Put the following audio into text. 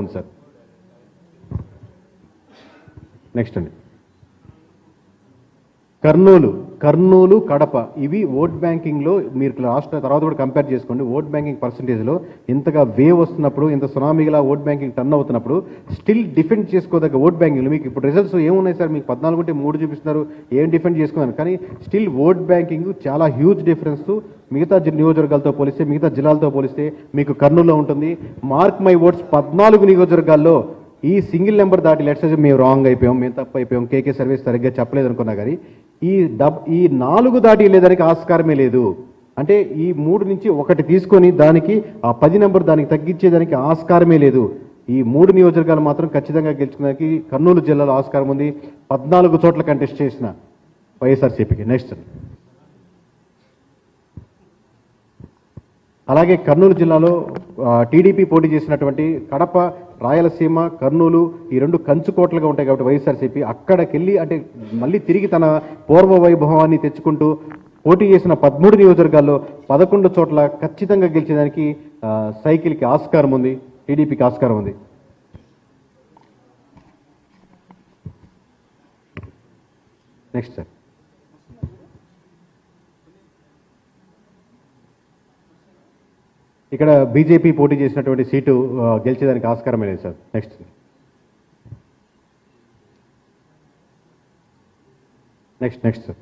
ఉంది sir. Next అండి, కర్నూలు కడప ఇవి ఓట్ బ్యాంకింగ్లో మీరు లాస్ట్ తర్వాత కూడా కంపేర్ చేసుకోండి. ఓట్ బ్యాంకింగ్ పర్సంటేజ్లో ఇంతగా వేవ్ వస్తున్నప్పుడు, ఇంత సునామీగా ఓట్ బ్యాంకింగ్ టర్న్ అవుతున్నప్పుడు స్టిల్ డిఫెండ్ చేసుకోదగ్గ ఓట్ బ్యాంకింగ్లో మీకు ఇప్పుడు రిజల్ట్స్ ఏమున్నాయి సార్? మీకు 14 ఉంటే 3 చూపిస్తున్నారు, ఏం డిఫెండ్ చేసుకున్నారు? కానీ స్టిల్ ఓట్ బ్యాంకింగ్ చాలా హ్యూజ్ డిఫరెన్స్ మిగతా నియోజకవర్గాలతో పోలిస్తే, మిగతా జిల్లాలతో పోలిస్తే మీకు కర్నూలులో ఉంటుంది. మార్క్ మై ఓట్స్ 14 నియోజకవర్గాల్లో ఈ సింగిల్ నెంబర్ దాటి లెట్స్ మేము రాంగ్ అయిపోయాం, మేము తప్పు అయిపోయాం, కేకే సర్వీస్ సరిగ్గా చెప్పలేదు అనుకున్నా కానీ ఈ 4 దాటి వెళ్ళేదానికి ఆస్కారమే లేదు. అంటే ఈ 3 నుంచి 1 తీసుకొని దానికి ఆ 10 నెంబర్ దానికి తగ్గించేదానికి ఆస్కారమే లేదు. ఈ 3 నియోజకవర్గాలు మాత్రం ఖచ్చితంగా గెలుచుకోవడానికి కర్నూలు జిల్లాలో ఆస్కారం ఉంది. 14 చోట్ల కంటెస్ట్ చేసిన వైఎస్ఆర్సీపీకి. నెక్స్ట్, అలాగే కర్నూలు జిల్లాలో టీడీపీ పోటీ చేసినటువంటి కడప, రాయలసీమ, కర్నూలు ఈ 2 కంచుకోట్లుగా ఉంటాయి కాబట్టి వైఎస్ఆర్సీపీ అక్కడికి వెళ్ళి అంటే మళ్ళీ తిరిగి తన పూర్వ వైభవాన్ని తెచ్చుకుంటూ పోటీ చేసిన 13 నియోజకవర్గాల్లో 11 చోట్ల ఖచ్చితంగా గెలిచేదానికి సైకిల్కి ఆస్కారం ఉంది, టీడీపీకి ఆస్కారం ఉంది. నెక్స్ట్ సార్, ఇక్కడ బీజేపీ పోటీ చేసినటువంటి సీటు గెలిచేదానికి ఆస్కారమే లేదు సార్. Next sir.